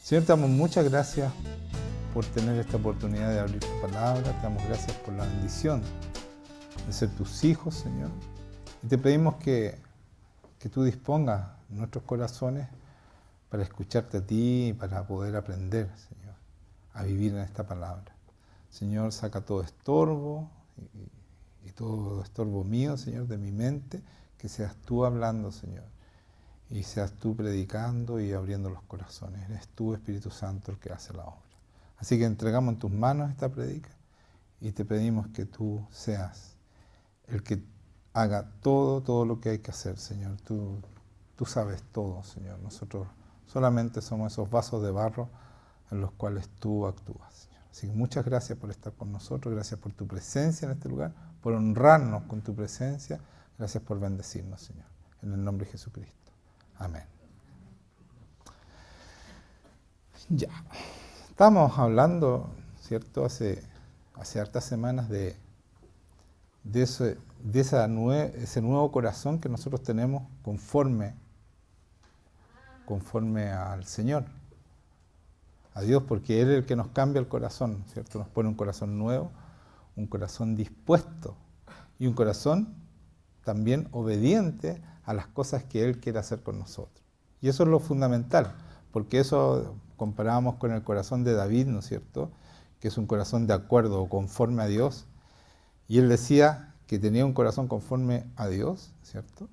Señor, te damos muchas gracias por tener esta oportunidad de abrir tu palabra. Te damos gracias por la bendición de ser tus hijos, Señor. Y te pedimos que tú dispongas nuestros corazones para escucharte a ti y para poder aprender, Señor, a vivir en esta palabra. Señor, saca todo estorbo y todo estorbo mío, Señor, de mi mente, que seas tú hablando, Señor, y seas tú predicando y abriendo los corazones. Eres tú, Espíritu Santo, el que hace la obra. Así que entregamos en tus manos esta predica y te pedimos que tú seas el que haga todo lo que hay que hacer, Señor. Tú sabes todo, Señor. Nosotros solamente somos esos vasos de barro en los cuales tú actúas, Señor. Así que muchas gracias por estar con nosotros, gracias por tu presencia en este lugar, por honrarnos con tu presencia, gracias por bendecirnos, Señor. En el nombre de Jesucristo. Amén. Ya. Estamos hablando, ¿cierto? Hace hartas semanas de ese nuevo corazón que nosotros tenemos conforme al Señor, a Dios, porque Él es el que nos cambia el corazón, ¿cierto? Nos pone un corazón nuevo, un corazón dispuesto y un corazón también obediente a las cosas que Él quiere hacer con nosotros. Y eso es lo fundamental, porque eso comparábamos con el corazón de David, ¿no es cierto?, que es un corazón de acuerdo o conforme a Dios, y él decía que tenía un corazón conforme a Dios, ¿cierto?,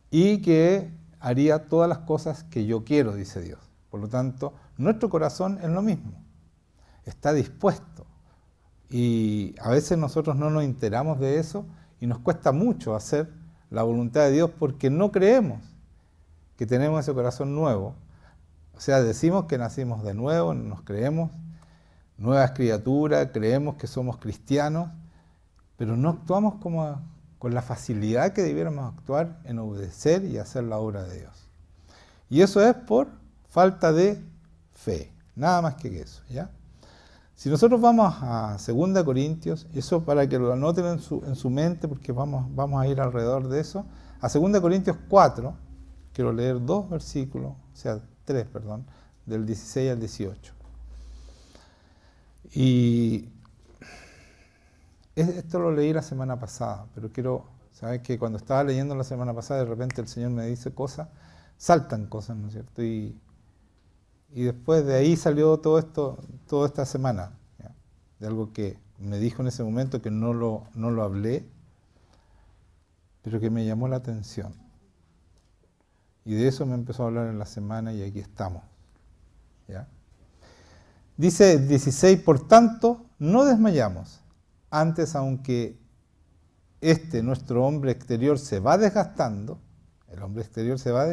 y que haría todas las cosas que yo quiero, dice Dios. Por lo tanto, nuestro corazón es lo mismo, está dispuesto, y a veces nosotros no nos enteramos de eso, y nos cuesta mucho hacer la voluntad de Dios porque no creemos que tenemos ese corazón nuevo. O sea, decimos que nacimos de nuevo, nos creemos nuevas criaturas, creemos que somos cristianos, pero no actuamos con la facilidad que debiéramos actuar en obedecer y hacer la obra de Dios. Y eso es por falta de fe, nada más que eso, ¿ya? Si nosotros vamos a 2 Corintios, eso para que lo anoten en su mente, porque vamos a ir alrededor de eso, a 2 Corintios 4, quiero leer 2 versículos, o sea, 3, perdón, del 16 al 18. Y esto lo leí la semana pasada, pero sabes que cuando estaba leyendo la semana pasada, de repente el Señor me dice cosas, saltan cosas, ¿no es cierto? Y después de ahí salió todo esto, toda esta semana, ¿ya?, de algo que me dijo en ese momento que no lo hablé, pero que me llamó la atención. Y de eso me empezó a hablar en la semana y aquí estamos, ¿ya? Dice 16, por tanto, no desmayamos. Antes, aunque nuestro hombre exterior se va desgastando, el hombre exterior se va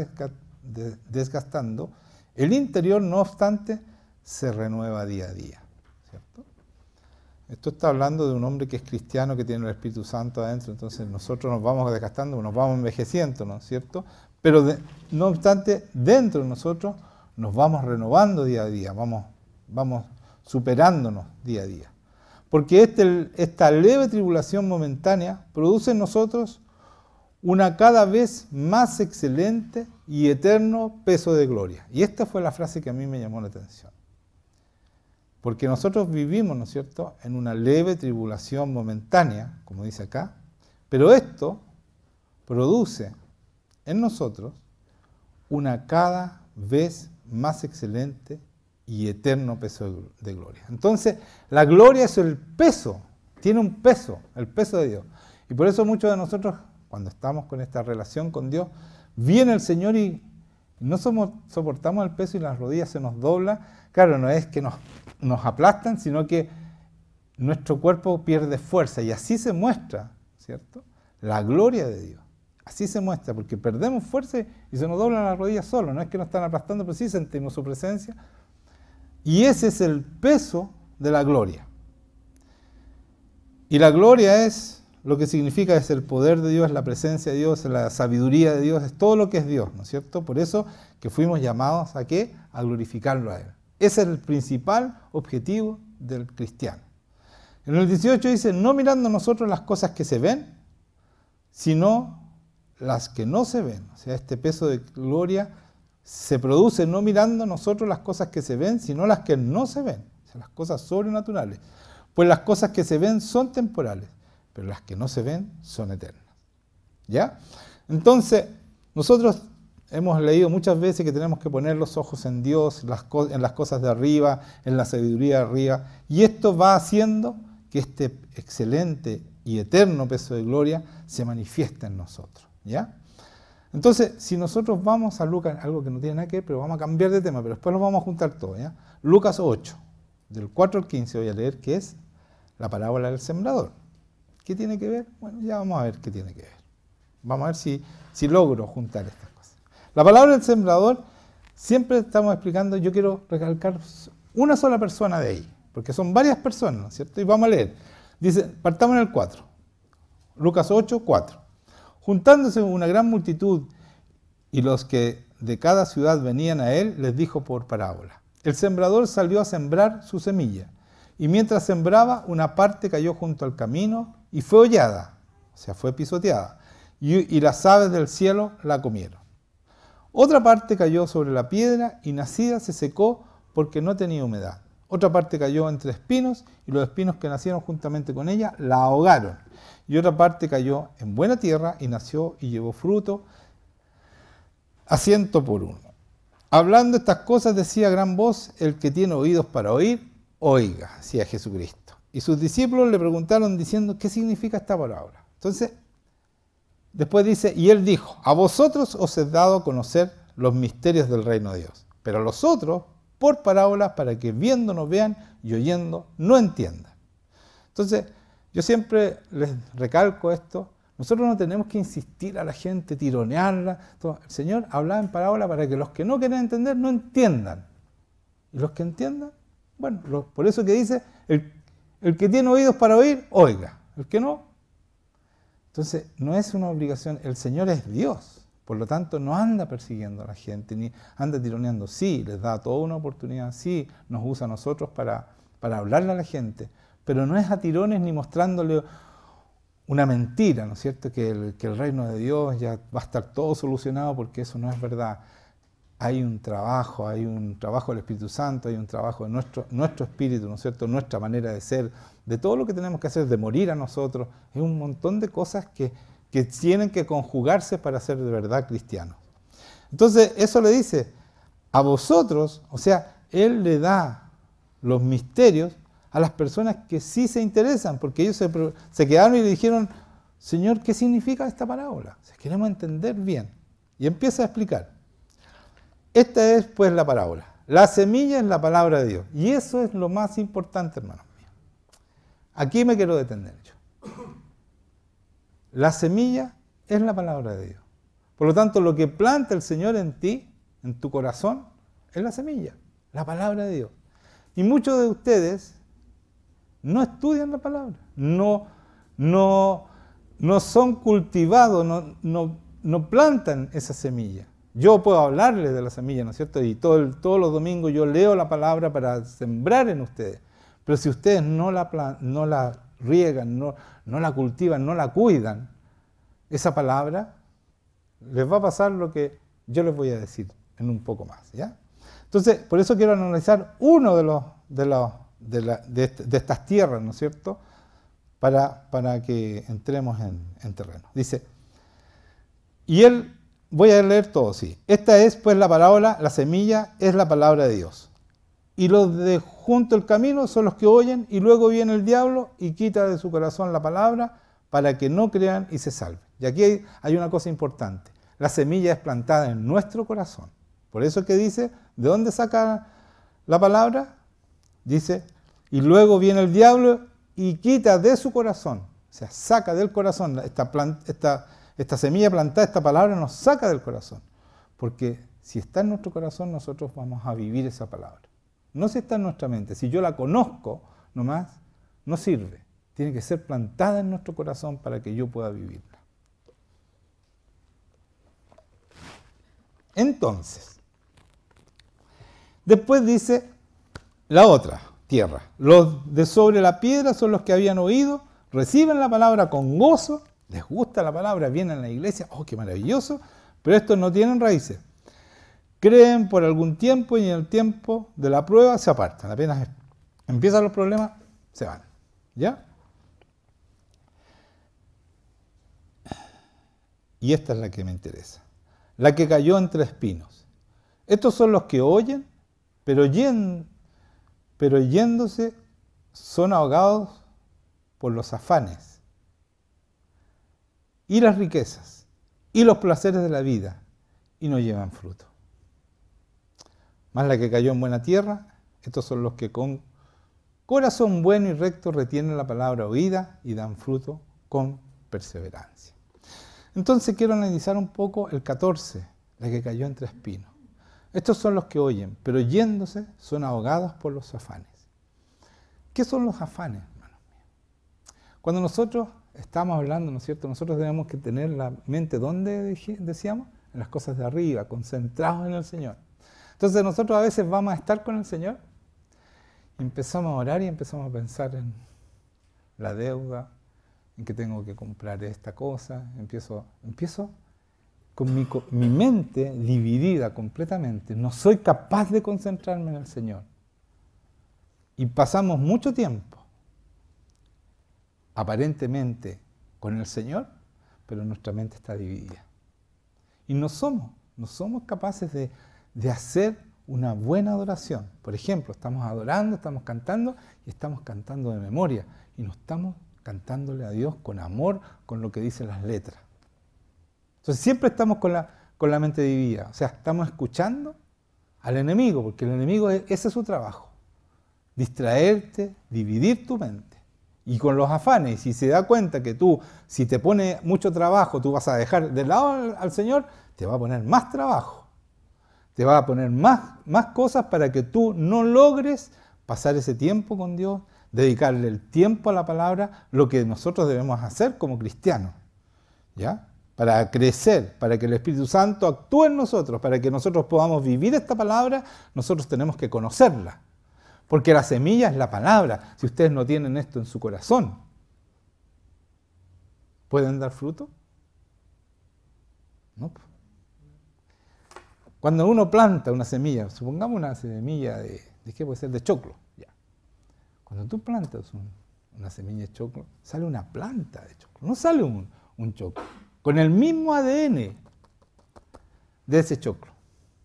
desgastando, el interior, no obstante, se renueva día a día, ¿cierto? Esto está hablando de un hombre que es cristiano, que tiene el Espíritu Santo adentro, entonces nosotros nos vamos desgastando, nos vamos envejeciendo, ¿no es cierto? Pero no obstante, dentro de nosotros nos vamos renovando día a día, vamos superándonos día a día. Porque esta leve tribulación momentánea produce en nosotros una cada vez más excelente y eterno peso de gloria. Y esta fue la frase que a mí me llamó la atención. Porque nosotros vivimos, ¿no es cierto?, en una leve tribulación momentánea, como dice acá, pero esto produce en nosotros una cada vez más excelente y eterno peso de gloria. Entonces, la gloria es el peso, tiene un peso, el peso de Dios. Y por eso muchos de nosotros, cuando estamos con esta relación con Dios, viene el Señor y no soportamos el peso y las rodillas se nos doblan. Claro, no es que nos aplastan, sino que nuestro cuerpo pierde fuerza y así se muestra, ¿cierto?, la gloria de Dios. Así se muestra, porque perdemos fuerza y se nos doblan las rodillas solo. No es que nos están aplastando, pero sí sentimos su presencia. Y ese es el peso de la gloria. Y la gloria es lo que significa, es el poder de Dios, es la presencia de Dios, es la sabiduría de Dios, es todo lo que es Dios, ¿no es cierto? Por eso que fuimos llamados ¿a qué? A glorificarlo a Él. Ese es el principal objetivo del cristiano. En el 18 dice, no mirando nosotros las cosas que se ven, sino las que no se ven. O sea, este peso de gloria se produce no mirando nosotros las cosas que se ven, sino las que no se ven, o sea, las cosas sobrenaturales. Pues las cosas que se ven son temporales, pero las que no se ven son eternas. ¿Ya? Entonces, nosotros hemos leído muchas veces que tenemos que poner los ojos en Dios, en las cosas de arriba, en la sabiduría de arriba, y esto va haciendo que este excelente y eterno peso de gloria se manifieste en nosotros. ¿Ya? Entonces, si nosotros vamos a Lucas, algo que no tiene nada que ver, pero vamos a cambiar de tema, pero después lo vamos a juntar todo, ¿ya? Lucas 8, del 4 al 15 voy a leer, que es la parábola del sembrador. ¿Qué tiene que ver? Bueno, ya vamos a ver qué tiene que ver. Vamos a ver si logro juntar estas cosas. La palabra del sembrador, siempre estamos explicando, yo quiero recalcar una sola persona de ahí, porque son varias personas, ¿no es cierto? Y vamos a leer. Dice, partamos en el 4. Lucas 8, 4. Juntándose una gran multitud y los que de cada ciudad venían a él, les dijo por parábola. El sembrador salió a sembrar su semilla, y mientras sembraba, una parte cayó junto al camino y fue hollada, o sea, fue pisoteada, y las aves del cielo la comieron. Otra parte cayó sobre la piedra y nacida se secó porque no tenía humedad. Otra parte cayó entre espinos y los espinos que nacieron juntamente con ella la ahogaron. Y otra parte cayó en buena tierra y nació y llevó fruto a 100 por uno. Hablando estas cosas decía a gran voz, el que tiene oídos para oír, oiga, decía Jesucristo. Y sus discípulos le preguntaron diciendo, ¿qué significa esta palabra? Entonces, después dice, y él dijo, a vosotros os he dado a conocer los misterios del reino de Dios, pero a los otros por parábolas para que viendo no vean y oyendo no entiendan. Entonces, yo siempre les recalco esto, nosotros no tenemos que insistir a la gente, tironearla. Todo. El Señor hablaba en parábola para que los que no quieren entender no entiendan. Y los que entiendan, bueno, por eso que dice, el que tiene oídos para oír, oiga. El que no. Entonces, no es una obligación, el Señor es Dios. Por lo tanto, no anda persiguiendo a la gente, ni anda tironeando. Sí, les da toda una oportunidad, sí, nos usa a nosotros para hablarle a la gente, pero no es a tirones ni mostrándole una mentira, ¿no es cierto? Que el reino de Dios ya va a estar todo solucionado, porque eso no es verdad. Hay un trabajo del Espíritu Santo, hay un trabajo de nuestro espíritu, ¿no es cierto? Nuestra manera de ser, de todo lo que tenemos que hacer, de morir a nosotros. Es un montón de cosas que tienen que conjugarse para ser de verdad cristianos. Entonces, eso le dice a vosotros, o sea, Él le da los misterios a las personas que sí se interesan, porque ellos se quedaron y le dijeron, Señor, ¿qué significa esta parábola? O sea, queremos entender bien. Y empieza a explicar. Esta es pues la parábola. La semilla es la palabra de Dios. Y eso es lo más importante, hermanos míos. Aquí me quiero detener yo. La semilla es la palabra de Dios. Por lo tanto, lo que planta el Señor en ti, en tu corazón, es la semilla, la palabra de Dios. Y muchos de ustedes no estudian la palabra, no son cultivados, no plantan esa semilla. Yo puedo hablarles de la semilla, ¿no es cierto? Y todos los domingos yo leo la palabra para sembrar en ustedes. Pero si ustedes no la riegan, no la cultivan, no la cuidan, esa palabra, les va a pasar lo que yo les voy a decir en un poco más, ¿ya? Entonces, por eso quiero analizar uno de estas tierras, ¿no es cierto?, para que entremos en terreno. Dice, voy a leer todo, sí. Esta es pues la parábola, la semilla es la palabra de Dios. Y los de junto al camino son los que oyen, y luego viene el diablo y quita de su corazón la palabra para que no crean y se salven. Y aquí hay una cosa importante. La semilla es plantada en nuestro corazón. Por eso que dice, ¿de dónde saca la palabra? Dice, y luego viene el diablo y quita de su corazón. O sea, saca del corazón. Esta semilla plantada, esta palabra nos saca del corazón. Porque si está en nuestro corazón, nosotros vamos a vivir esa palabra. No si está en nuestra mente. Si yo la conozco nomás, no sirve. Tiene que ser plantada en nuestro corazón para que yo pueda vivirla. Entonces, después dice la otra tierra. Los de sobre la piedra son los que habían oído, reciben la palabra con gozo, les gusta la palabra, vienen a la iglesia, ¡oh, qué maravilloso! Pero estos no tienen raíces. creen por algún tiempo y en el tiempo de la prueba se apartan. Apenas empiezan los problemas, se van. ¿Ya? Y esta es la que me interesa. La que cayó entre espinos. Estos son los que oyen, pero yéndose son ahogados por los afanes y las riquezas y los placeres de la vida y no llevan fruto. Más la que cayó en buena tierra, estos son los que con corazón bueno y recto retienen la palabra oída y dan fruto con perseverancia. Entonces quiero analizar un poco el 14, la que cayó entre espinos. Estos son los que oyen, pero yéndose son ahogados por los afanes. ¿Qué son los afanes, hermanos míos? Cuando nosotros estamos hablando, ¿no es cierto? Nosotros tenemos que tener la mente, ¿dónde decíamos? En las cosas de arriba, concentrados en el Señor. Entonces nosotros a veces vamos a estar con el Señor y empezamos a orar y empezamos a pensar en la deuda, en que tengo que comprar esta cosa. Empiezo con mi mente dividida completamente. No soy capaz de concentrarme en el Señor. Y pasamos mucho tiempo, aparentemente, con el Señor, pero nuestra mente está dividida. Y no somos capaces de hacer una buena adoración. Por ejemplo, estamos adorando, estamos cantando, y estamos cantando de memoria. Y no estamos cantándole a Dios con amor, con lo que dicen las letras. Entonces siempre estamos con la mente dividida. O sea, estamos escuchando al enemigo, porque el enemigo, ese es su trabajo. Distraerte, dividir tu mente. Y con los afanes, y si se da cuenta que tú, si te pone mucho trabajo, tú vas a dejar de lado al Señor, te va a poner más trabajo. Te va a poner más cosas para que tú no logres pasar ese tiempo con Dios, dedicarle el tiempo a la palabra, lo que nosotros debemos hacer como cristianos. ¿Ya? Para crecer, para que el Espíritu Santo actúe en nosotros, para que nosotros podamos vivir esta palabra, nosotros tenemos que conocerla. Porque la semilla es la palabra. Si ustedes no tienen esto en su corazón, ¿pueden dar fruto? No. Cuando uno planta una semilla, supongamos una semilla de ¿qué puede ser? De choclo. Ya. Cuando tú plantas una semilla de choclo, sale una planta de choclo, no sale un choclo. Con el mismo ADN de ese choclo,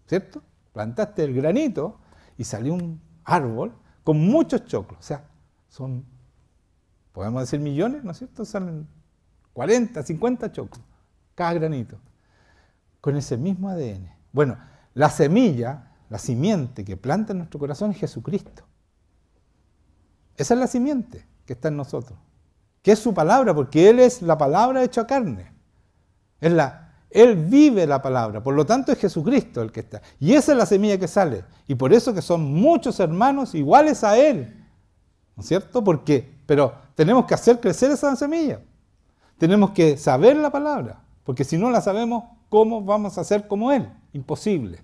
¿cierto? Plantaste el granito y salió un árbol con muchos choclos. O sea, son, podemos decir millones, ¿no es cierto? Salen 40, 50 choclos, cada granito, con ese mismo ADN. Bueno, la semilla, la simiente que planta en nuestro corazón es Jesucristo. Esa es la simiente que está en nosotros, que es su palabra, porque Él es la palabra hecha carne. Él vive la palabra, por lo tanto es Jesucristo el que está. Y esa es la semilla que sale. Y por eso que son muchos hermanos iguales a Él. ¿No es cierto? Pero tenemos que hacer crecer esa semilla. Tenemos que saber la palabra. Porque si no la sabemos, ¿cómo vamos a ser como Él? Imposible.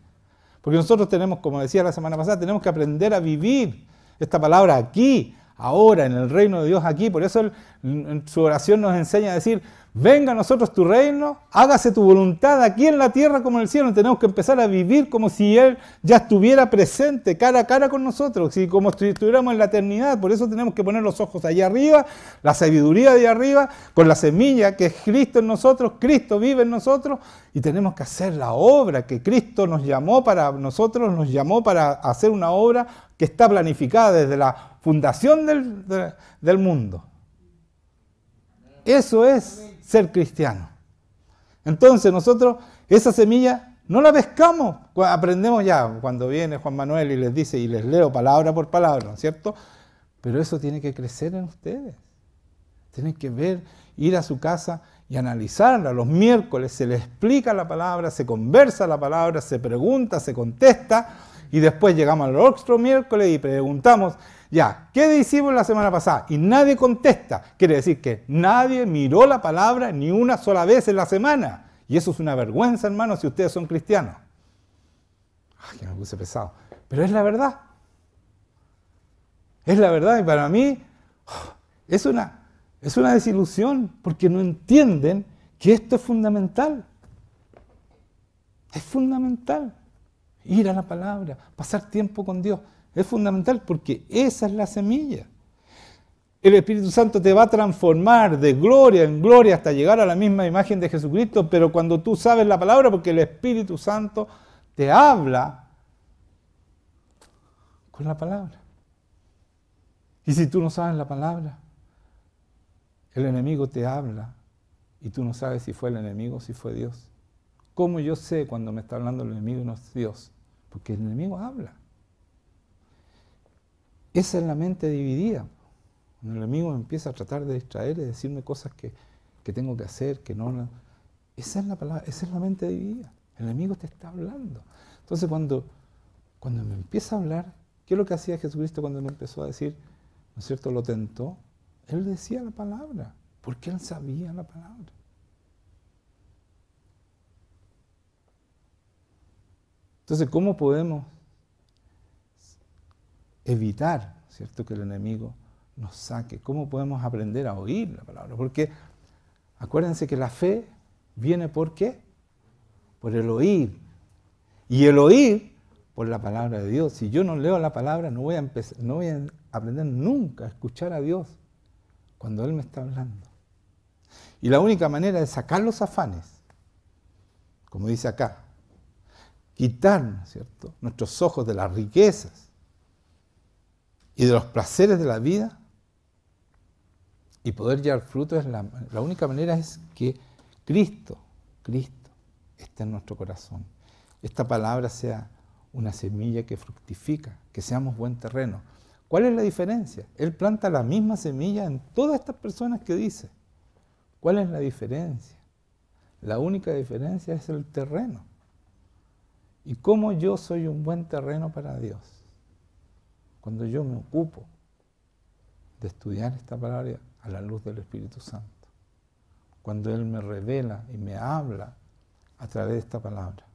Porque nosotros tenemos, como decía la semana pasada, tenemos que aprender a vivir esta palabra aquí, ahora, en el reino de Dios aquí. Por eso Él, en su oración nos enseña a decir: venga a nosotros tu reino, hágase tu voluntad aquí en la tierra como en el cielo. Tenemos que empezar a vivir como si Él ya estuviera presente, cara a cara con nosotros, como si estuviéramos en la eternidad. Por eso tenemos que poner los ojos allá arriba, la sabiduría de arriba, con la semilla que es Cristo en nosotros. Cristo vive en nosotros y tenemos que hacer la obra que Cristo nos llamó para nosotros, nos llamó para hacer una obra que está planificada desde la fundación del mundo. Eso es ser cristiano. Entonces nosotros esa semilla no la pescamos, aprendemos ya cuando viene Juan Manuel y les dice, y les leo palabra por palabra, ¿no es cierto? Pero eso tiene que crecer en ustedes. Tienen que ver, ir a su casa y analizarla. Los miércoles se les explica la palabra, se conversa la palabra, se pregunta, se contesta, y después llegamos al otro miércoles y preguntamos, ya, ¿qué hicimos la semana pasada? Y nadie contesta. Quiere decir que nadie miró la palabra ni una sola vez en la semana. Y eso es una vergüenza, hermanos, si ustedes son cristianos. Ay, que me puse pesado. Pero es la verdad. Es la verdad, y para mí es una desilusión, porque no entienden que esto es fundamental. Es fundamental. Ir a la palabra, pasar tiempo con Dios. Es fundamental porque esa es la semilla. El Espíritu Santo te va a transformar de gloria en gloria hasta llegar a la misma imagen de Jesucristo, pero cuando tú sabes la palabra, porque el Espíritu Santo te habla con la palabra. Y si tú no sabes la palabra, el enemigo te habla y tú no sabes si fue el enemigo o si fue Dios. ¿Cómo yo sé cuando me está hablando el enemigo y no es Dios? Porque el enemigo habla. Esa es la mente dividida. Cuando el enemigo me empieza a tratar de distraer y decirme cosas que tengo que hacer, que no. Esa es la palabra, esa es la mente dividida. El enemigo te está hablando. Entonces cuando me empieza a hablar, ¿qué es lo que hacía Jesucristo cuando me empezó a decir, ¿no es cierto?, lo tentó? Él decía la palabra, porque él sabía la palabra. Entonces, ¿cómo podemos evitar, ¿cierto?, que el enemigo nos saque? ¿Cómo podemos aprender a oír la palabra? Porque acuérdense que la fe viene ¿por qué? Por el oír. Y el oír por la palabra de Dios. Si yo no leo la palabra, no voy a aprender nunca a escuchar a Dios cuando Él me está hablando. Y la única manera de sacar los afanes, como dice acá, quitar, ¿cierto?, nuestros ojos de las riquezas y de los placeres de la vida y poder llevar fruto, la única manera es que Cristo esté en nuestro corazón. Esta palabra sea una semilla que fructifica, que seamos buen terreno. ¿Cuál es la diferencia? Él planta la misma semilla en todas estas personas que dice. ¿Cuál es la diferencia? La única diferencia es el terreno. ¿Y cómo yo soy un buen terreno para Dios? Cuando yo me ocupo de estudiar esta palabra a la luz del Espíritu Santo. Cuando Él me revela y me habla a través de esta palabra.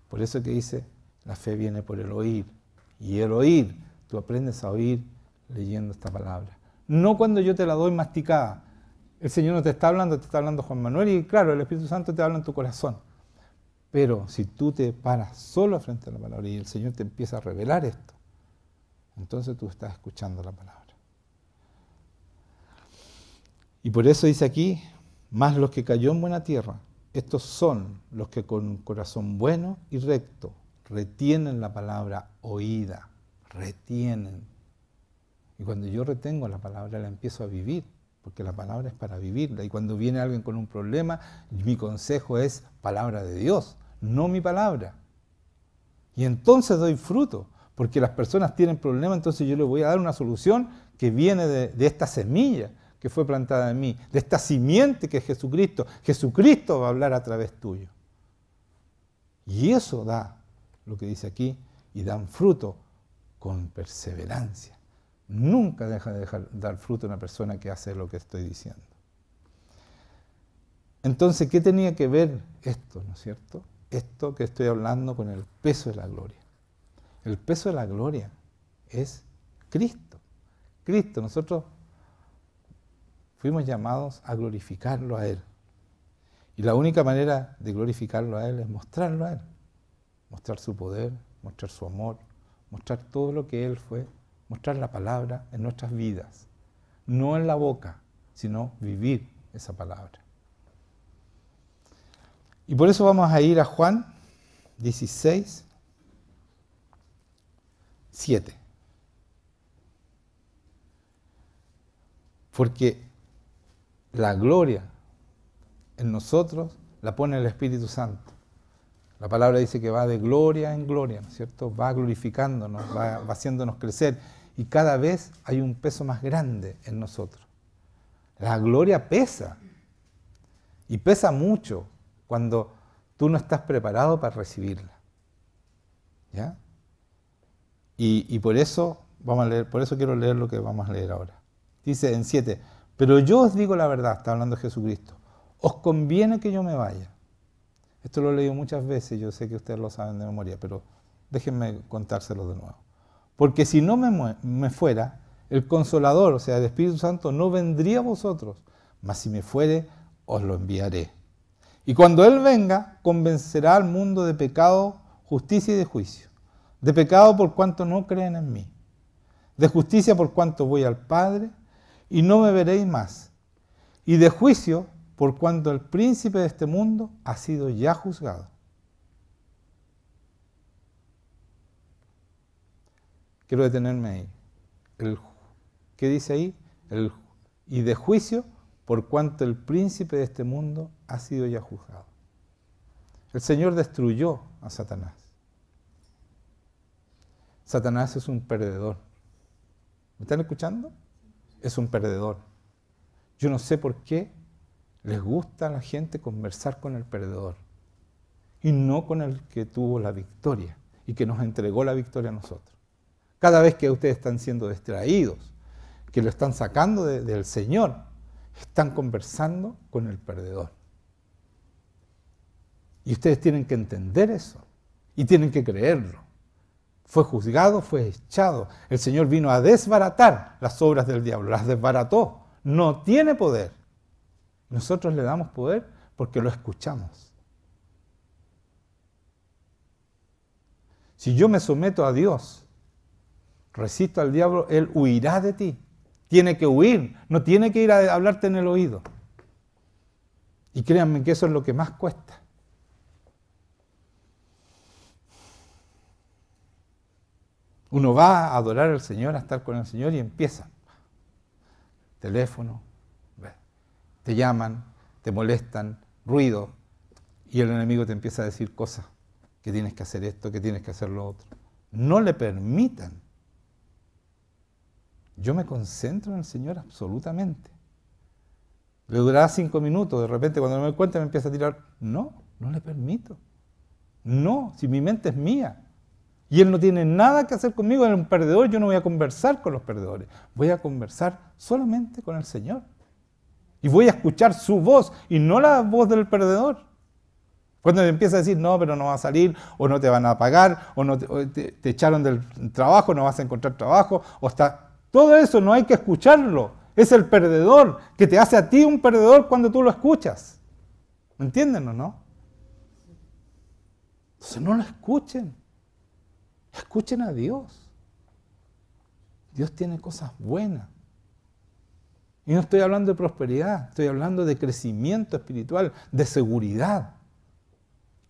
Por eso que dice, la fe viene por el oír. Y el oír, tú aprendes a oír leyendo esta palabra. No cuando yo te la doy masticada. El Señor no te está hablando Juan Manuel, y claro, el Espíritu Santo te habla en tu corazón. Pero si tú te paras solo frente a la palabra y el Señor te empieza a revelar esto, entonces tú estás escuchando la palabra. Y por eso dice aquí, más los que cayó en buena tierra, estos son los que con un corazón bueno y recto retienen la palabra oída, retienen. Y cuando yo retengo la palabra, la empiezo a vivir, porque la palabra es para vivirla. Y cuando viene alguien con un problema, mi consejo es palabra de Dios, no mi palabra. Y entonces doy fruto, porque las personas tienen problemas, entonces yo les voy a dar una solución que viene de esta semilla que fue plantada en mí, de esta simiente que es Jesucristo. Jesucristo va a hablar a través tuyo. Y eso da, lo que dice aquí, y dan fruto con perseverancia. Nunca deja de dar fruto una persona que hace lo que estoy diciendo. Entonces, ¿qué tenía que ver esto, no es cierto? Esto que estoy hablando con el peso de la gloria. El peso de la gloria es Cristo. Cristo, nosotros fuimos llamados a glorificarlo a Él. Y la única manera de glorificarlo a Él es mostrarlo a Él. Mostrar su poder, mostrar su amor, mostrar todo lo que Él fue, mostrar la palabra en nuestras vidas. No en la boca, sino vivir esa palabra. Y por eso vamos a ir a Juan 16, 7. Porque la gloria en nosotros la pone el Espíritu Santo. La palabra dice que va de gloria en gloria, ¿no es cierto? Va glorificándonos, va haciéndonos crecer. Y cada vez hay un peso más grande en nosotros. La gloria pesa. Y pesa mucho cuando tú no estás preparado para recibirla. ¿Ya? Y por eso vamos a leer, por eso quiero leer lo que vamos a leer ahora. Dice en 7, pero yo os digo la verdad, está hablando Jesucristo, os conviene que yo me vaya. Esto lo he leído muchas veces, yo sé que ustedes lo saben de memoria, pero déjenme contárselo de nuevo. Porque si no me fuera, el Consolador, o sea, el Espíritu Santo, no vendría a vosotros, mas si me fuere, os lo enviaré. Y cuando Él venga, convencerá al mundo de pecado, justicia y de juicio. De pecado por cuanto no creen en mí. De justicia por cuanto voy al Padre y no me veréis más. Y de juicio por cuanto el príncipe de este mundo ha sido ya juzgado. Quiero detenerme ahí. ¿Qué dice ahí? Y de juicio por cuanto el príncipe de este mundo ha sido ya juzgado. El Señor destruyó a Satanás. Satanás es un perdedor. ¿Me están escuchando? Es un perdedor. Yo no sé por qué les gusta a la gente conversar con el perdedor y no con el que tuvo la victoria y que nos entregó la victoria a nosotros. Cada vez que ustedes están siendo distraídos, que lo están sacando del Señor, están conversando con el perdedor. Y ustedes tienen que entender eso y tienen que creerlo. Fue juzgado, fue echado. El Señor vino a desbaratar las obras del diablo, las desbarató. No tiene poder. Nosotros le damos poder porque lo escuchamos. Si yo me someto a Dios, resisto al diablo, él huirá de ti. Tiene que huir, no tiene que ir a hablarte en el oído. Y créanme que eso es lo que más cuesta. Uno va a adorar al Señor, a estar con el Señor y empieza. Teléfono, te llaman, te molestan, ruido, y el enemigo te empieza a decir cosas, que tienes que hacer esto, que tienes que hacer lo otro. No le permitan. Yo me concentro en el Señor absolutamente. Le durará 5 minutos, de repente cuando no me doy cuenta me empieza a tirar. No le permito. No, si mi mente es mía. Y Él no tiene nada que hacer conmigo, Él es un perdedor, yo no voy a conversar con los perdedores. Voy a conversar solamente con el Señor. Y voy a escuchar su voz y no la voz del perdedor. Cuando me empieza a decir, no, pero no va a salir, o no te van a pagar, o te echaron del trabajo, no vas a encontrar trabajo, o está... Todo eso no hay que escucharlo. Es el perdedor que te hace a ti un perdedor cuando tú lo escuchas. ¿Me entienden o no? Entonces no lo escuchen. Escuchen a Dios. Dios tiene cosas buenas. Y no estoy hablando de prosperidad, estoy hablando de crecimiento espiritual, de seguridad.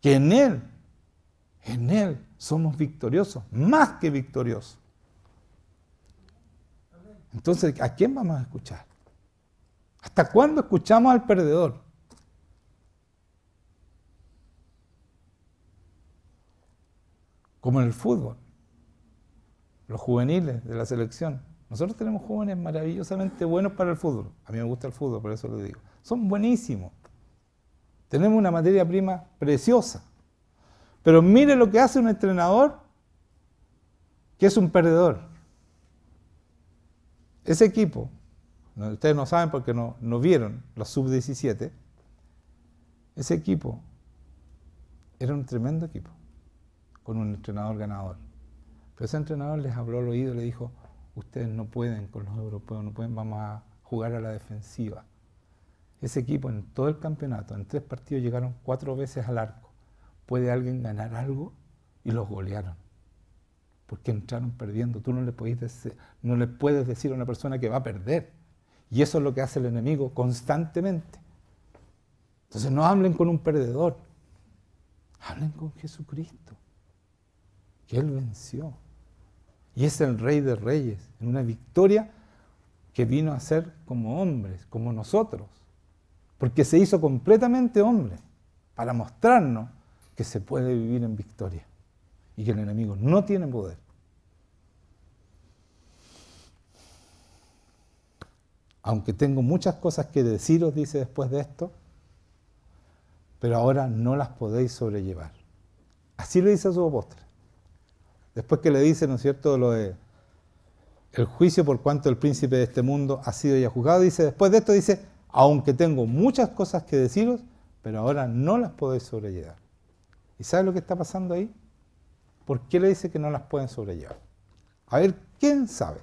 Que en Él somos victoriosos, más que victoriosos. Entonces, ¿a quién vamos a escuchar? ¿Hasta cuándo escuchamos al perdedor? Como en el fútbol, los juveniles de la selección. Nosotros tenemos jóvenes maravillosamente buenos para el fútbol. A mí me gusta el fútbol, por eso lo digo. Son buenísimos. Tenemos una materia prima preciosa. Pero mire lo que hace un entrenador que es un perdedor. Ese equipo, ustedes no saben porque no vieron los sub-17, ese equipo era un tremendo equipo, con un entrenador ganador. Pero ese entrenador les habló al oído y le dijo, ustedes no pueden con los europeos, no pueden, vamos a jugar a la defensiva. Ese equipo en todo el campeonato, en 3 partidos llegaron 4 veces al arco. ¿Puede alguien ganar algo? Y los golearon. Porque entraron perdiendo. Tú no le puedes decir a una persona que va a perder. Y eso es lo que hace el enemigo constantemente. Entonces no hablen con un perdedor. Hablen con Jesucristo. Que Él venció. Y es el Rey de Reyes. En una victoria que vino a ser como hombres, como nosotros. Porque se hizo completamente hombre. Para mostrarnos que se puede vivir en victoria. Y que el enemigo no tiene poder. Aunque tengo muchas cosas que deciros, dice después de esto, pero ahora no las podéis sobrellevar. Así le dice a su apóstol. Después que le dice, ¿no es cierto?, lo de el juicio por cuanto el príncipe de este mundo ha sido ya juzgado, dice, después de esto dice, aunque tengo muchas cosas que deciros, pero ahora no las podéis sobrellevar. ¿Y sabes lo que está pasando ahí? ¿Por qué le dice que no las pueden sobrellevar? A ver, ¿quién sabe?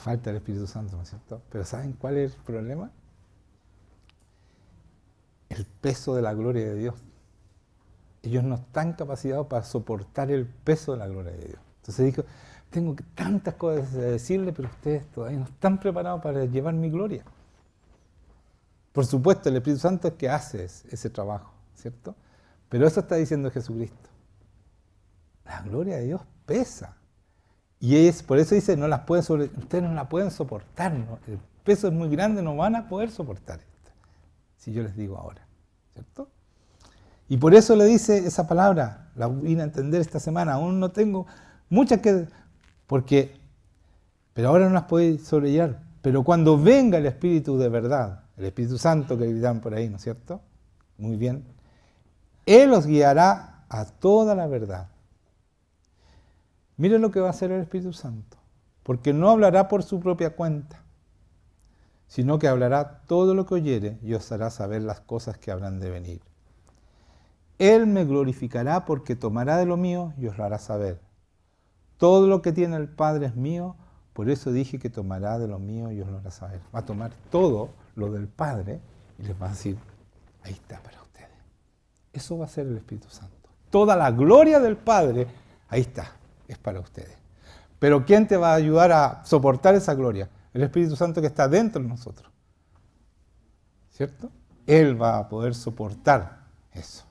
falta el Espíritu Santo, ¿no es cierto? Pero ¿saben cuál es el problema? El peso de la gloria de Dios. Ellos no están capacitados para soportar el peso de la gloria de Dios. Entonces dijo, tengo tantas cosas que decirle, pero ustedes todavía no están preparados para llevar mi gloria. Por supuesto, el Espíritu Santo es que hace ese trabajo, ¿cierto? Pero eso está diciendo Jesucristo. La gloria de Dios pesa. Y por eso dice, ustedes no la pueden soportar, ¿no? El peso es muy grande, no van a poder soportar esto. Si yo les digo ahora, ¿cierto? Y por eso le dice esa palabra, la vine a entender esta semana, aún no tengo muchas que... pero ahora no las podéis sobrellevar. Pero cuando venga el Espíritu de verdad, el Espíritu Santo que gritan por ahí, ¿no es cierto? Muy bien. Él os guiará a toda la verdad. Miren lo que va a hacer el Espíritu Santo. Porque no hablará por su propia cuenta, sino que hablará todo lo que oyere y os hará saber las cosas que habrán de venir. Él me glorificará porque tomará de lo mío y os lo hará saber. Todo lo que tiene el Padre es mío, por eso dije que tomará de lo mío y os lo hará saber. Va a tomar todo lo del Padre y les va a decir, ahí está para ustedes. Eso va a ser el Espíritu Santo. Toda la gloria del Padre, ahí está, es para ustedes. Pero ¿quién te va a ayudar a soportar esa gloria? El Espíritu Santo que está dentro de nosotros. ¿Cierto? Él va a poder soportar eso.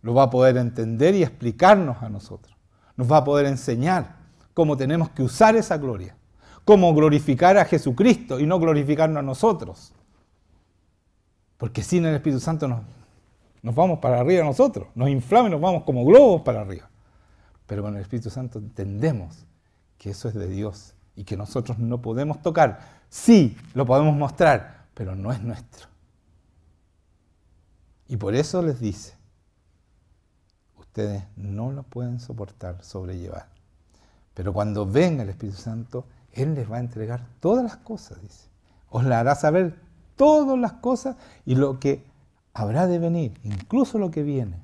Lo va a poder entender y explicarnos a nosotros. Nos va a poder enseñar cómo tenemos que usar esa gloria. Cómo glorificar a Jesucristo y no glorificarnos a nosotros. Porque sin el Espíritu Santo nos vamos para arriba nosotros. Nos inflamos y nos vamos como globos para arriba. Pero con el Espíritu Santo entendemos que eso es de Dios y que nosotros no podemos tocar. Sí, lo podemos mostrar, pero no es nuestro. Y por eso les dice, ustedes no lo pueden soportar, sobrellevar. Pero cuando venga el Espíritu Santo, Él les va a entregar todas las cosas, dice. Os la hará saber todas las cosas y lo que habrá de venir, incluso lo que viene.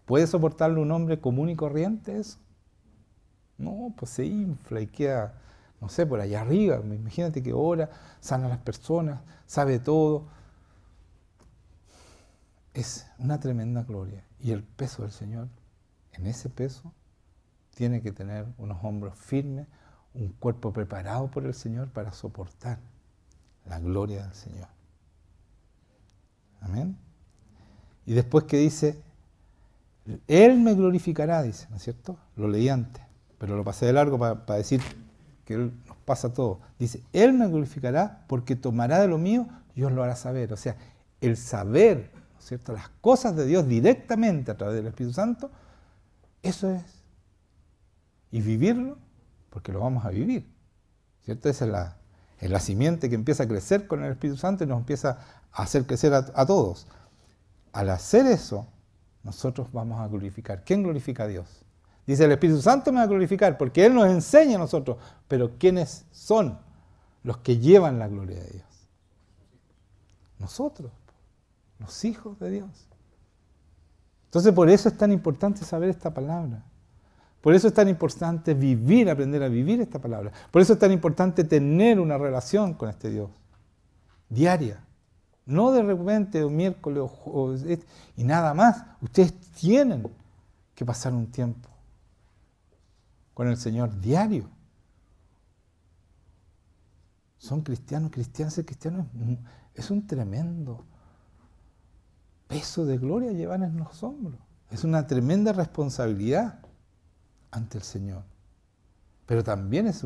¿Puede soportarlo un hombre común y corriente eso? No, pues se infla y queda, no sé, por allá arriba. Imagínate que ora, sana a las personas, sabe todo. Es una tremenda gloria. Y el peso del Señor, en ese peso, tiene que tener unos hombros firmes, un cuerpo preparado por el Señor para soportar la gloria del Señor. Amén. Y después que dice, Él me glorificará, dice, ¿no es cierto? Lo leí antes, pero lo pasé de largo para decir que Él nos pasa todo. Dice, Él me glorificará porque tomará de lo mío y os lo hará saber. O sea, el saber, ¿no es cierto?, las cosas de Dios directamente a través del Espíritu Santo, eso es. Y vivirlo, porque lo vamos a vivir, ¿cierto? Esa es la simiente que empieza a crecer con el Espíritu Santo y nos empieza a hacer crecer a todos. Al hacer eso, nosotros vamos a glorificar. ¿Quién glorifica a Dios? Dice, el Espíritu Santo me va a glorificar, porque Él nos enseña a nosotros. Pero ¿quiénes son los que llevan la gloria de Dios? Nosotros, los hijos de Dios. Entonces, por eso es tan importante saber esta palabra. Por eso es tan importante vivir, aprender a vivir esta palabra. Por eso es tan importante tener una relación con este Dios, diaria. No de repente, un miércoles y nada más. Ustedes tienen que pasar un tiempo con el Señor diario. Son cristianos, ser cristiano es un tremendo peso de gloria llevar en los hombros. Es una tremenda responsabilidad ante el Señor. Pero también es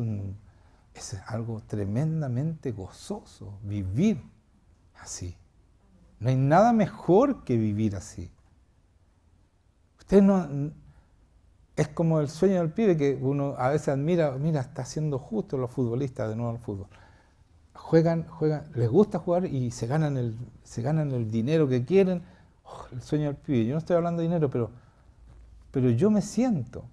algo tremendamente gozoso vivir así. No hay nada mejor que vivir así. Usted no... Es como el sueño del pibe que uno a veces admira, mira, está haciendo justo los futbolistas de nuevo al fútbol. Juegan, les gusta jugar y se ganan el dinero que quieren. Oh, el sueño del pibe. Yo no estoy hablando de dinero, pero yo me siento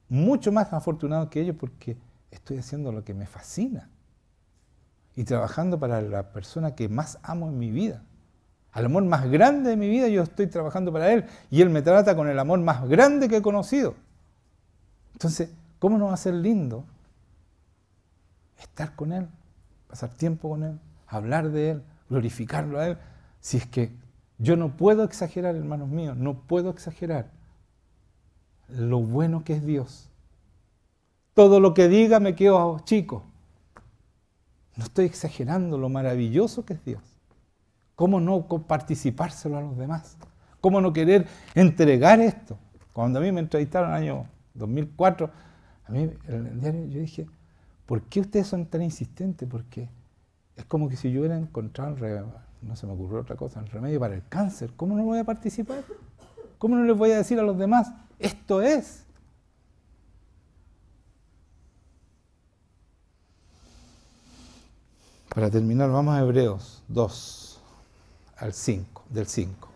mucho más afortunado que ellos porque estoy haciendo lo que me fascina y trabajando para la persona que más amo en mi vida. Al amor más grande de mi vida yo estoy trabajando para Él y Él me trata con el amor más grande que he conocido. Entonces, ¿cómo no va a ser lindo estar con Él, pasar tiempo con Él, hablar de Él, glorificarlo a Él. Si es que yo no puedo exagerar, hermanos míos, no puedo exagerar lo bueno que es Dios. Todo lo que diga me quedo chico. No estoy exagerando lo maravilloso que es Dios. ¿Cómo no participárselo a los demás? ¿Cómo no querer entregar esto? Cuando a mí me entrevistaron en el año 2004, a mí en el diario yo dije, ¿por qué ustedes son tan insistentes? Porque es como que si yo hubiera encontrado, no se me ocurrió otra cosa, el remedio para el cáncer. ¿Cómo no voy a participar? ¿Cómo no les voy a decir a los demás? Esto es. Para terminar, vamos a Hebreos 2, al 5, del 5.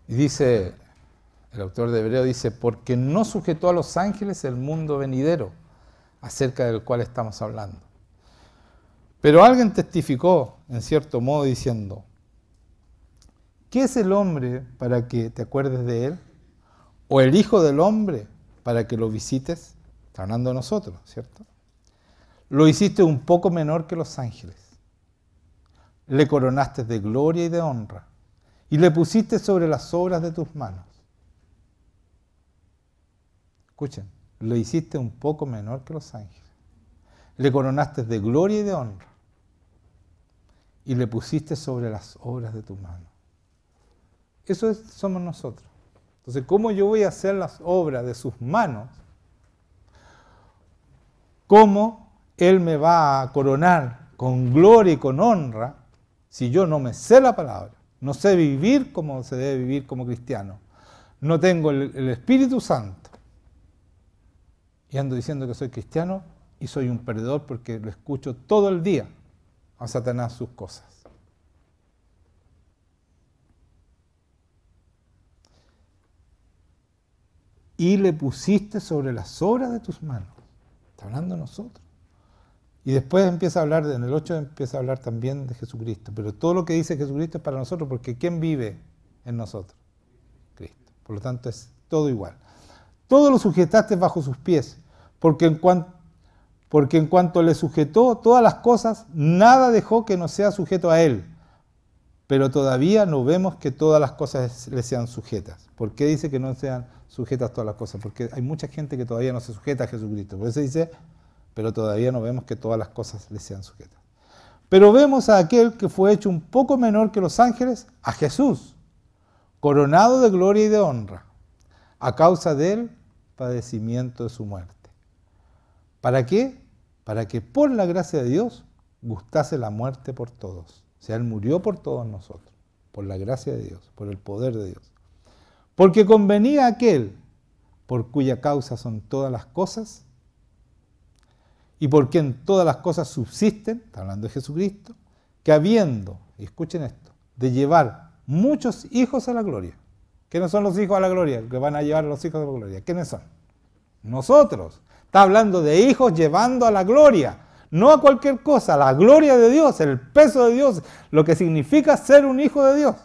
Y dice, el autor de Hebreo dice, porque no sujetó a los ángeles el mundo venidero, acerca del cual estamos hablando. Pero alguien testificó, en cierto modo, diciendo, ¿qué es el hombre para que te acuerdes de él? ¿O el hijo del hombre para que lo visites? Está hablando de nosotros, ¿cierto? Lo hiciste un poco menor que los ángeles. Le coronaste de gloria y de honra, y le pusiste sobre las obras de tus manos. Escuchen, lo hiciste un poco menor que los ángeles. Le coronaste de gloria y de honra, y le pusiste sobre las obras de tus manos. Eso somos nosotros. Entonces, ¿cómo yo voy a hacer las obras de sus manos? ¿Cómo Él me va a coronar con gloria y con honra si yo no me sé la palabra? No sé vivir como se debe vivir como cristiano. No tengo el Espíritu Santo. Y ando diciendo que soy cristiano y soy un perdedor porque lo escucho todo el día a Satanás sus cosas. Y le pusiste sobre las obras de tus manos. Está hablando de nosotros. Y después empieza a hablar, en el 8 empieza a hablar también de Jesucristo. Pero todo lo que dice Jesucristo es para nosotros, porque ¿quién vive en nosotros? Cristo. Por lo tanto es todo igual. Todo lo sujetaste bajo sus pies, porque en cuanto le sujetó todas las cosas, nada dejó que no sea sujeto a Él. Pero todavía no vemos que todas las cosas le sean sujetas. ¿Por qué dice que no sean sujetas todas las cosas? Porque hay mucha gente que todavía no se sujeta a Jesucristo. Por eso dice, pero todavía no vemos que todas las cosas le sean sujetas. Pero vemos a aquel que fue hecho un poco menor que los ángeles, a Jesús, coronado de gloria y de honra, a causa del padecimiento de su muerte. ¿Para qué? Para que por la gracia de Dios gustase la muerte por todos. O sea, Él murió por todos nosotros, por la gracia de Dios, por el poder de Dios. Porque convenía a aquel por cuya causa son todas las cosas, y por quien todas las cosas subsisten, está hablando de Jesucristo, que habiendo, y escuchen esto, de llevar muchos hijos a la gloria. ¿Quiénes son los hijos a la gloria? Que van a llevar a los hijos a la gloria. ¿Quiénes son? Nosotros. Está hablando de hijos llevando a la gloria, no a cualquier cosa, a la gloria de Dios, el peso de Dios, lo que significa ser un hijo de Dios.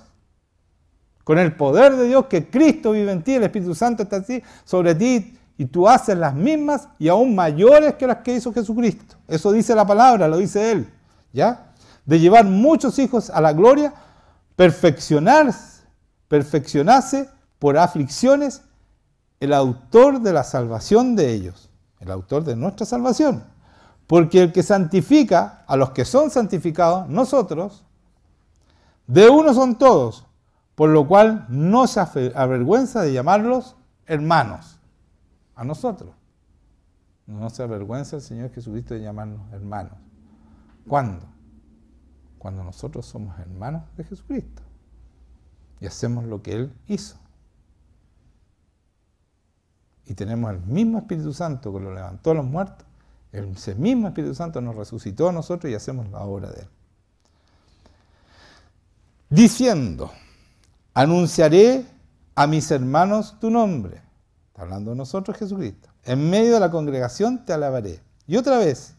Con el poder de Dios, que Cristo vive en ti, el Espíritu Santo está así sobre ti, y tú haces las mismas y aún mayores que las que hizo Jesucristo. Eso dice la palabra, lo dice Él. ¿Ya? De llevar muchos hijos a la gloria, perfeccionarse por aflicciones, el autor de la salvación de ellos, el autor de nuestra salvación. Porque el que santifica a los que son santificados, nosotros, de uno son todos, por lo cual no se avergüenza de llamarlos hermanos. A nosotros. No se avergüenza el Señor Jesucristo de llamarnos hermanos. ¿Cuándo? Cuando nosotros somos hermanos de Jesucristo y hacemos lo que Él hizo. Y tenemos el mismo Espíritu Santo que lo levantó a los muertos, ese mismo Espíritu Santo nos resucitó a nosotros y hacemos la obra de Él. Diciendo, anunciaré a mis hermanos tu nombre. Está hablando de nosotros Jesucristo. En medio de la congregación te alabaré. Y otra vez,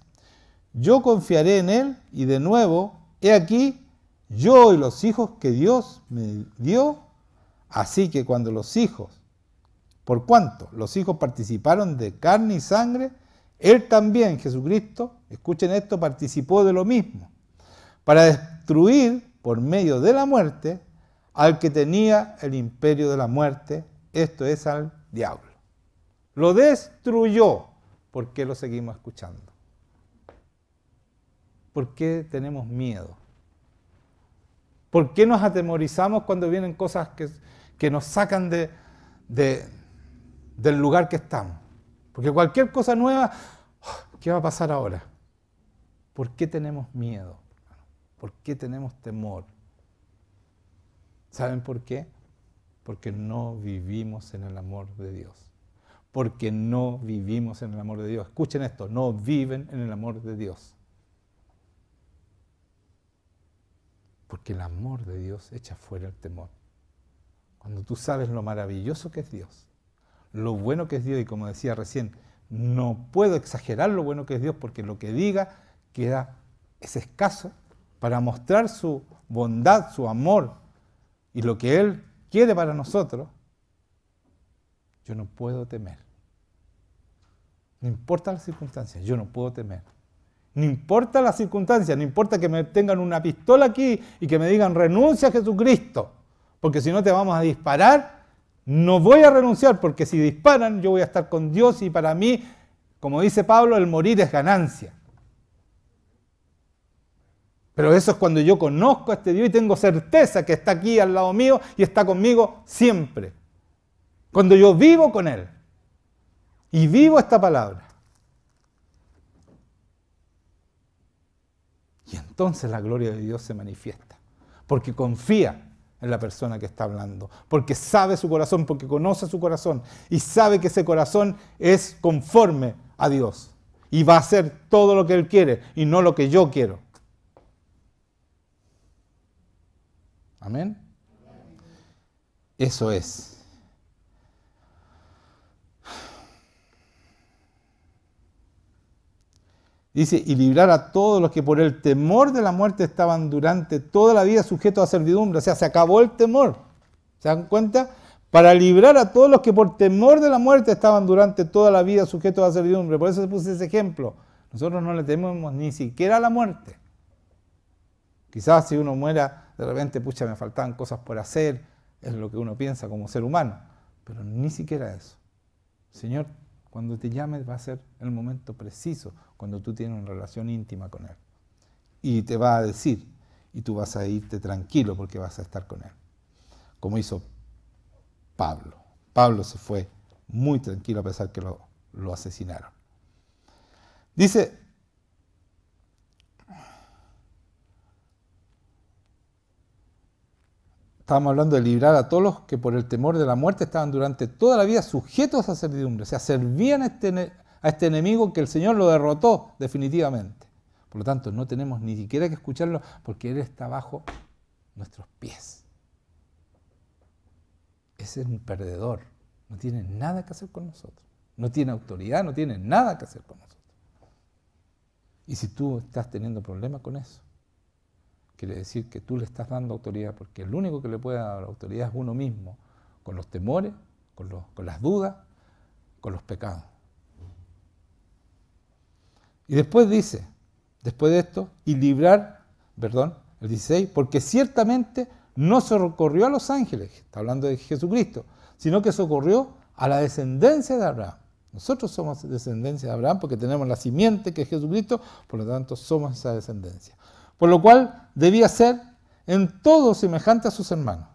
yo confiaré en él y de nuevo, he aquí, yo y los hijos que Dios me dio, así que cuando los hijos, por cuanto los hijos participaron de carne y sangre, él también, Jesucristo, escuchen esto, participó de lo mismo, para destruir por medio de la muerte al que tenía el imperio de la muerte, esto es al diablo. Lo destruyó. ¿Por qué lo seguimos escuchando? ¿Por qué tenemos miedo? ¿Por qué nos atemorizamos cuando vienen cosas que nos sacan del lugar que estamos? Porque cualquier cosa nueva, ¿qué va a pasar ahora? ¿Por qué tenemos miedo? ¿Por qué tenemos temor? ¿Saben por qué? Porque no vivimos en el amor de Dios. Porque no vivimos en el amor de Dios. Escuchen esto, no viven en el amor de Dios. Porque el amor de Dios echa fuera el temor. Cuando tú sabes lo maravilloso que es Dios, lo bueno que es Dios, y como decía recién, no puedo exagerar lo bueno que es Dios, porque lo que diga es escaso para mostrar su bondad, su amor y lo que Él quiere para nosotros. Yo no puedo temer. No importa las circunstancias, yo no puedo temer. No importa las circunstancias, no importa que me tengan una pistola aquí y que me digan renuncia a Jesucristo, porque si no te vamos a disparar, no voy a renunciar, porque si disparan yo voy a estar con Dios y para mí, como dice Pablo, el morir es ganancia. Pero eso es cuando yo conozco a este Dios y tengo certeza que está aquí al lado mío y está conmigo siempre. Cuando yo vivo con Él y vivo esta palabra. Y entonces la gloria de Dios se manifiesta, porque confía en la persona que está hablando, porque sabe su corazón, porque conoce su corazón y sabe que ese corazón es conforme a Dios y va a hacer todo lo que Él quiere y no lo que yo quiero. Amén. Eso es. Dice, y librar a todos los que por el temor de la muerte estaban durante toda la vida sujetos a servidumbre. O sea, se acabó el temor. ¿Se dan cuenta? Para librar a todos los que por temor de la muerte estaban durante toda la vida sujetos a servidumbre. Por eso se puse ese ejemplo. Nosotros no le tememos ni siquiera a la muerte. Quizás si uno muera, de repente, pucha, me faltaban cosas por hacer. Es lo que uno piensa como ser humano. Pero ni siquiera eso. Señor, cuando te llame va a ser el momento preciso, cuando tú tienes una relación íntima con Él. Y te va a decir, y tú vas a irte tranquilo porque vas a estar con Él. Como hizo Pablo. Pablo se fue muy tranquilo a pesar que lo asesinaron. Dice, estábamos hablando de librar a todos los que por el temor de la muerte estaban durante toda la vida sujetos a servidumbre. O sea, servían a este enemigo que el Señor lo derrotó definitivamente. Por lo tanto, no tenemos ni siquiera que escucharlo porque Él está bajo nuestros pies. Ese es un perdedor. No tiene nada que hacer con nosotros. No tiene autoridad, no tiene nada que hacer con nosotros. Y si tú estás teniendo problemas con eso, quiere decir que tú le estás dando autoridad, porque el único que le puede dar autoridad es uno mismo, con los temores, con las dudas, con los pecados. Y después dice, después de esto, y librar, el 16, porque ciertamente no socorrió a los ángeles, está hablando de Jesucristo, sino que socorrió a la descendencia de Abraham. Nosotros somos descendencia de Abraham porque tenemos la simiente que es Jesucristo, por lo tanto somos esa descendencia. Por lo cual debía ser en todo semejante a sus hermanos.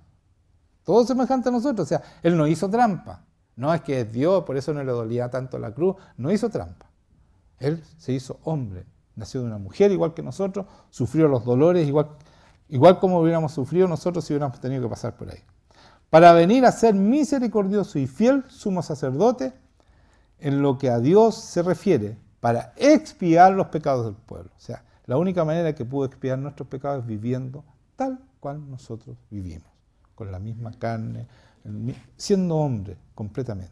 Todo semejante a nosotros. O sea, Él no hizo trampa. No es que es Dios, por eso no le dolía tanto la cruz. No hizo trampa. Él se hizo hombre. Nació de una mujer igual que nosotros. Sufrió los dolores igual como hubiéramos sufrido nosotros si hubiéramos tenido que pasar por ahí. Para venir a ser misericordioso y fiel sumo sacerdote en lo que a Dios se refiere, para expiar los pecados del pueblo. O sea, la única manera que pudo expiar nuestros pecados es viviendo tal cual nosotros vivimos, con la misma carne, siendo hombre completamente.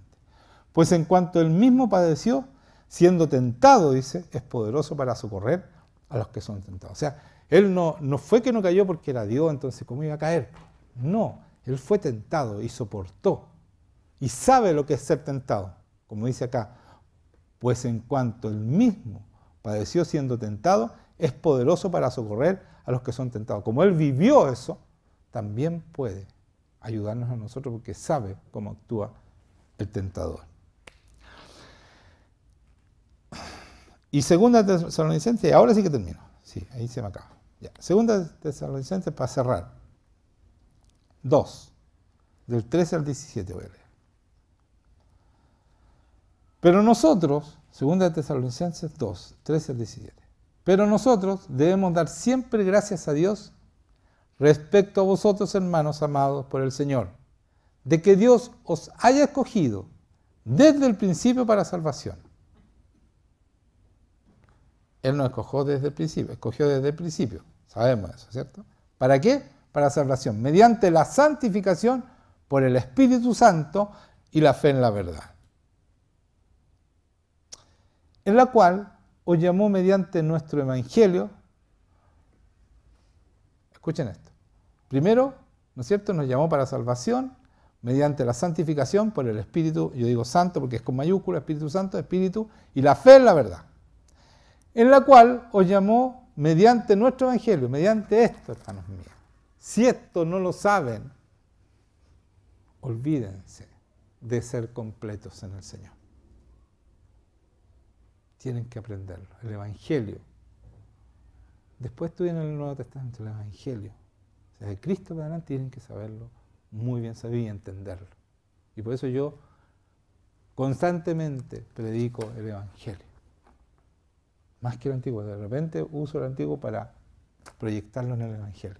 Pues en cuanto él mismo padeció, siendo tentado, dice, es poderoso para socorrer a los que son tentados. O sea, él no fue que no cayó porque era Dios, entonces ¿cómo iba a caer? No, él fue tentado y soportó. Y sabe lo que es ser tentado. Como dice acá, pues en cuanto él mismo padeció siendo tentado, es poderoso para socorrer a los que son tentados. Como él vivió eso, también puede ayudarnos a nosotros porque sabe cómo actúa el tentador. Y segunda Tesalonicenses, ahora sí que termino. Sí, ahí se me acaba. Ya. Segunda Tesalonicenses para cerrar. 2, del 13 al 17 voy a leer. Pero nosotros, segunda Tesalonicenses 2, 13 al 17. Pero nosotros debemos dar siempre gracias a Dios respecto a vosotros, hermanos amados por el Señor, de que Dios os haya escogido desde el principio para salvación. Él no escogió desde el principio, escogió desde el principio. Sabemos eso, ¿cierto? ¿Para qué? Para salvación, mediante la santificación por el Espíritu Santo y la fe en la verdad. En la cual os llamó mediante nuestro Evangelio. Escuchen esto. Primero, ¿no es cierto?, nos llamó para salvación mediante la santificación por el Espíritu, yo digo santo porque es con mayúscula, Espíritu Santo, Espíritu, y la fe en la verdad. En la cual os llamó mediante nuestro Evangelio, mediante esto, hermanos míos. Si esto no lo saben, olvídense de ser completos en el Señor. Tienen que aprenderlo, el Evangelio. Después estuvieron en el Nuevo Testamento, el Evangelio. O sea, de Cristo para adelante tienen que saberlo muy bien, saber y entenderlo. Y por eso yo constantemente predico el Evangelio. Más que el Antiguo. De repente uso el Antiguo para proyectarlo en el Evangelio.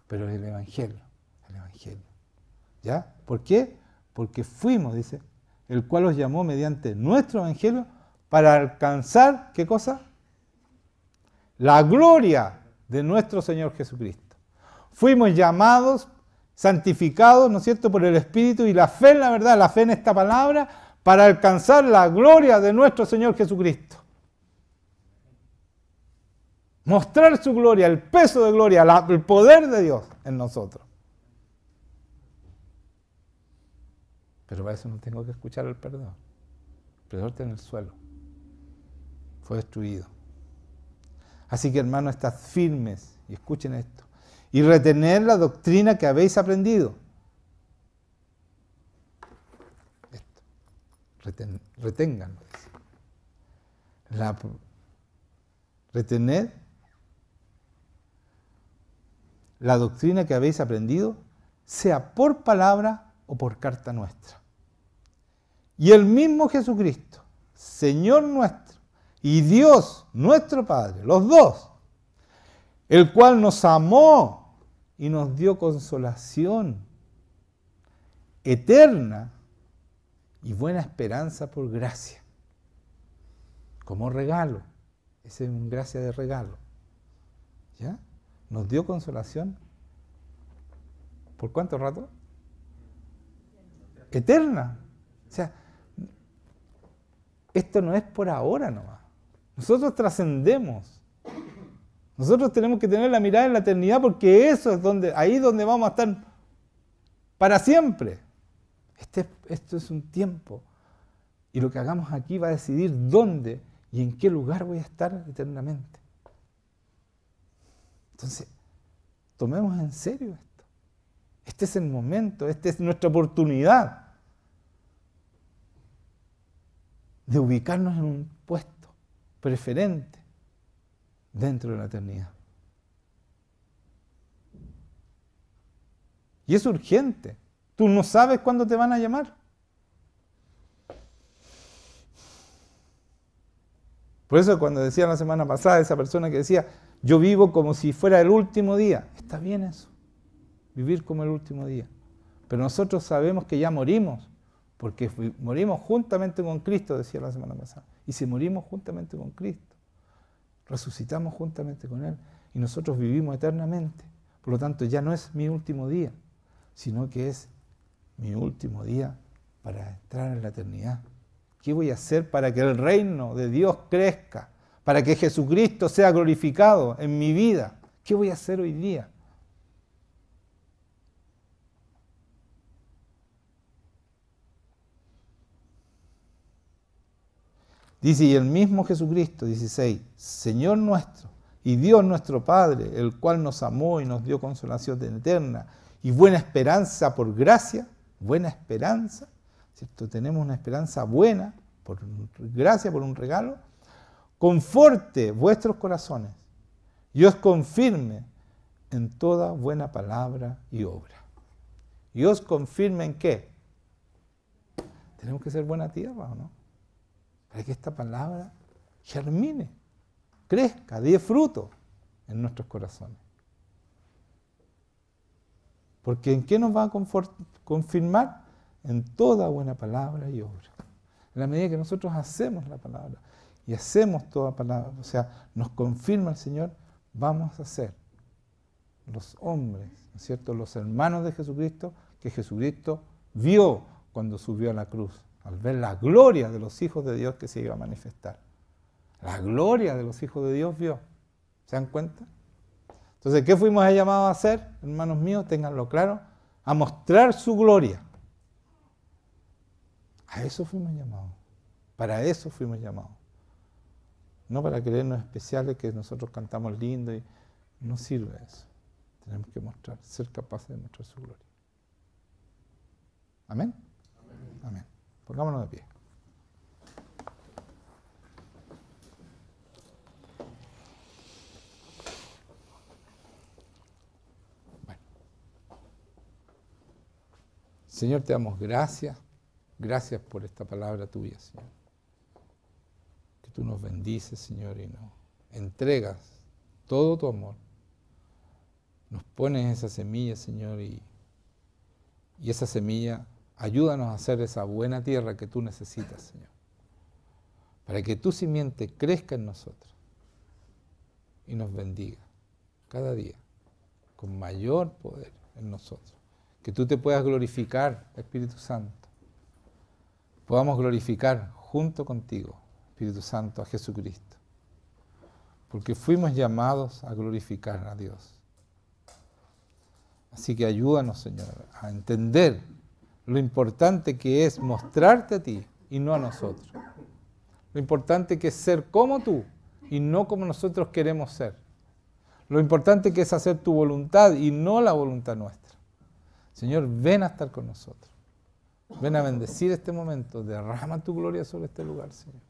Pero el Evangelio. ¿Ya? ¿Por qué? Porque fuimos, dice, el cual os llamó mediante nuestro Evangelio para alcanzar, ¿qué cosa? La gloria de nuestro Señor Jesucristo. Fuimos llamados, santificados, ¿no es cierto?, por el Espíritu y la fe en la verdad, la fe en esta palabra, para alcanzar la gloria de nuestro Señor Jesucristo. Mostrar su gloria, el peso de gloria, el poder de Dios en nosotros. Pero para eso no tengo que escuchar el perdón. El perdón está en el suelo. Fue destruido. Así que, hermanos, estad firmes y escuchen esto. Y retener la doctrina que habéis aprendido. Esto. Reténganlo. Retener la doctrina que habéis aprendido, sea por palabra o por carta nuestra. Y el mismo Jesucristo, Señor nuestro, y Dios nuestro Padre, los dos, el cual nos amó y nos dio consolación eterna y buena esperanza por gracia, como regalo. Esa es una gracia de regalo. ¿Ya? Nos dio consolación. ¿Por cuánto rato? Eterna. O sea, esto no es por ahora nomás. Nosotros trascendemos. Nosotros tenemos que tener la mirada en la eternidad porque eso es ahí donde vamos a estar para siempre. Esto es un tiempo. Y lo que hagamos aquí va a decidir dónde y en qué lugar voy a estar eternamente. Entonces, tomemos en serio esto. Este es el momento, esta es nuestra oportunidad de ubicarnos en un puesto preferente dentro de la eternidad. Y es urgente. Tú no sabes cuándo te van a llamar. Por eso cuando decía la semana pasada esa persona que decía, yo vivo como si fuera el último día. Está bien eso, vivir como el último día. Pero nosotros sabemos que ya morimos, porque morimos juntamente con Cristo, decía la semana pasada. Y si morimos juntamente con Cristo, resucitamos juntamente con Él y nosotros vivimos eternamente. Por lo tanto, ya no es mi último día, sino que es mi último día para entrar en la eternidad. ¿Qué voy a hacer para que el reino de Dios crezca? para que Jesucristo sea glorificado en mi vida. ¿Qué voy a hacer hoy día? Dice, y el mismo Jesucristo, 16, Señor nuestro y Dios nuestro Padre, el cual nos amó y nos dio consolación eterna y buena esperanza por gracia, buena esperanza, ¿cierto? Tenemos una esperanza buena, por gracia, por un regalo, conforte vuestros corazones y os confirme en toda buena palabra y obra. ¿Y os confirme en qué? Tenemos que ser buena tierra, ¿o no? Para que esta palabra germine, crezca, dé fruto en nuestros corazones. Porque ¿en qué nos va a confirmar? En toda buena palabra y obra. En la medida que nosotros hacemos la palabra y hacemos toda palabra, o sea, nos confirma el Señor, vamos a ser los hombres, ¿no es cierto?, los hermanos de Jesucristo, que Jesucristo vio cuando subió a la cruz, al ver la gloria de los hijos de Dios que se iba a manifestar. La gloria de los hijos de Dios vio. ¿Se dan cuenta? Entonces, ¿qué fuimos llamados a hacer, hermanos míos? Ténganlo claro, a mostrar su gloria. A eso fuimos llamados. Para eso fuimos llamados. No para creernos especiales, que nosotros cantamos lindo y no sirve eso. Tenemos que mostrar, ser capaces de mostrar su gloria. ¿Amén? Amén. Amén. Pongámonos de pie. Bueno. Señor, te damos gracias. Gracias por esta palabra tuya, Señor. Que tú nos bendices, Señor, y nos entregas todo tu amor. Nos pones esa semilla, Señor, y esa semilla, ayúdanos a hacer esa buena tierra que tú necesitas, Señor. Para que tu simiente crezca en nosotros y nos bendiga cada día con mayor poder en nosotros. Que tú te puedas glorificar, Espíritu Santo. Podamos glorificar junto contigo, Espíritu Santo, a Jesucristo. Porque fuimos llamados a glorificar a Dios. Así que ayúdanos, Señor, a entender lo importante que es mostrarte a ti y no a nosotros. Lo importante que es ser como tú y no como nosotros queremos ser. Lo importante que es hacer tu voluntad y no la voluntad nuestra. Señor, ven a estar con nosotros. Ven a bendecir este momento. Derrama tu gloria sobre este lugar, Señor.